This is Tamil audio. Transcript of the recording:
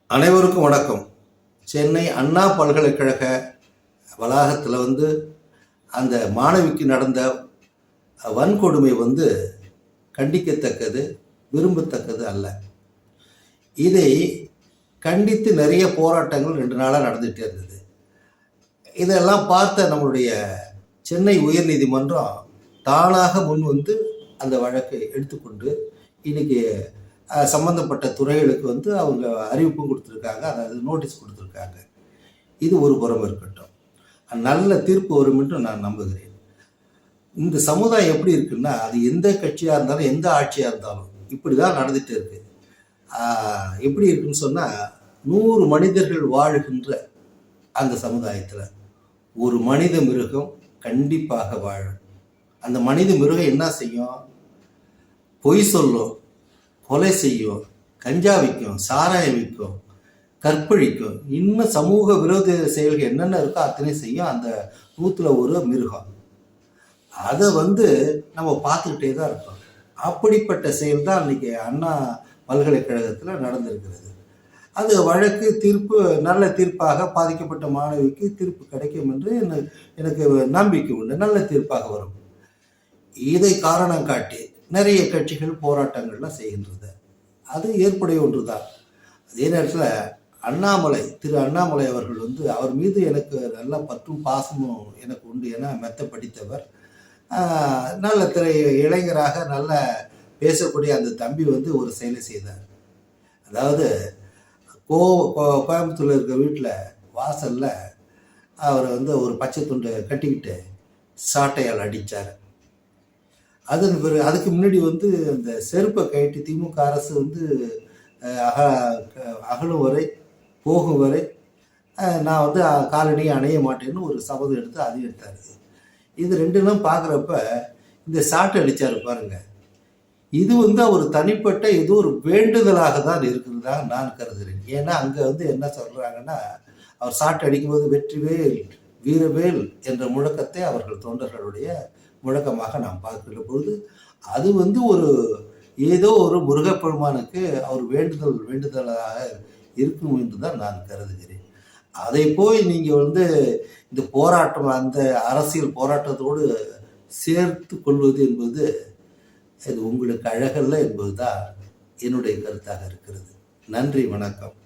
அனைவருக்கும் வணக்கம். சென்னை அண்ணா பல்கலைக்கழக வளாகத்தில் அந்த மாணவிக்கு நடந்த வன்கொடுமை கண்டிக்கத்தக்கது, விரும்பத்தக்கது அல்ல. இதை கண்டித்து நிறைய போராட்டங்கள் 2 நாளாக நடந்துகிட்டே இருந்தது. இதெல்லாம் பார்த்த நம்மளுடைய சென்னை உயர்நீதிமன்றம் தானாக முன் அந்த வழக்கை எடுத்துக்கொண்டு இன்னைக்கு சம்பந்தப்பட்ட துறைகளுக்கு அவங்க அறிவிப்பும் கொடுத்துருக்காங்க, அதாவது நோட்டீஸ் கொடுத்துருக்காங்க. இது ஒரு புறம் இருக்கட்டும், நல்ல தீர்ப்பு வரும் என்று நான் நம்புகிறேன். இந்த சமுதாயம் எப்படி இருக்குன்னா, அது எந்த கட்சியாக இருந்தாலும் எந்த ஆட்சியாக இருந்தாலும் இப்படி தான் நடந்துகிட்டு இருக்கு. எப்படி இருக்குன்னு சொன்னால், 100 மனிதர்கள் வாழ்கின்ற அந்த சமுதாயத்தில் ஒரு மனித மிருகம் கண்டிப்பாக வாழும். அந்த மனித மிருகம் என்ன செய்யும்? பொய் சொல்லும், கொலை செய்யும், கஞ்சா விற்கும், சாராயம் விற்கும், கற்பழிக்கும், இன்னும் சமூக விரோத செயல்கள் என்னென்ன இருக்கோ அத்தனை செய்யும் அந்த 100ல் 1 மிருகம். அதை நம்ம பார்த்துக்கிட்டே தான் இருக்கோம். அப்படிப்பட்ட செயல் தான் இன்னைக்கு அண்ணா பல்கலைக்கழகத்தில் நடந்திருக்கிறது. அது வழக்கு தீர்ப்பு நல்ல தீர்ப்பாக பாதிக்கப்பட்ட மாணவிக்கு தீர்ப்பு கிடைக்கும் என்று எனக்கு நம்பிக்கை உண்டு. நல்ல தீர்ப்பாக வரும். இதை காரணம் காட்டி நிறைய கட்சிகள் போராட்டங்கள்லாம் செய்கின்றது. அது ஏற்புடைய ஒன்று தான். அதே நேரத்தில் திரு அண்ணாமலை அவர்கள் அவர் மீது எனக்கு நல்ல பற்றும் பாசமும் எனக்கு உண்டு. ஏன்னா மெத்த படித்தவர், நல்ல இளைஞராக நல்ல பேசக்கூடிய அந்த தம்பி ஒரு செயலை செய்தார். அதாவது கோயம்புத்தூர்ல இருக்க வீட்டில் வாசலில் அவர் ஒரு பச்சை துண்டை கட்டிக்கிட்டு சாட்டையால் அடித்தார். அதன் பிறகு அதுக்கு முன்னாடி அந்த செருப்பை கட்டி திமுக அரசு அகலும் வரை போகும் வரை நான் காலணியை அணைய மாட்டேன்னு ஒரு சபதம் எடுத்து அதையும் எடுத்தார். இது ரெண்டுலாம் பார்க்குறப்ப இந்த சாட்டை அடித்தார் பாருங்க, இது அவர் தனிப்பட்ட ஏதோ ஒரு வேண்டுதலாக தான் இருக்கிறதா நான் கருதுகிறேன். ஏன்னா அங்கே என்ன சொல்கிறாங்கன்னா, அவர் சாட்டை அடிக்கும்போது வெற்றிவேல் வீரவேல் என்ற முழக்கத்தை அவர்கள் தொண்டர்களுடைய முழக்கமாக நாம் பார்க்கிற பொழுது அது ஒரு ஏதோ ஒரு முருகப்பெருமானுக்கு அவர் வேண்டுதலாக இருக்கும் என்று தான் நான் கருதுகிறேன். அதை போய் நீங்கள் இந்த போராட்டம் அந்த அரசியல் போராட்டத்தோடு சேர்த்து கொள்வது என்பது அது உங்களுக்கு அழகல்ல என்பதுதான் என்னுடைய கருத்தாக இருக்கிறது. நன்றி, வணக்கம்.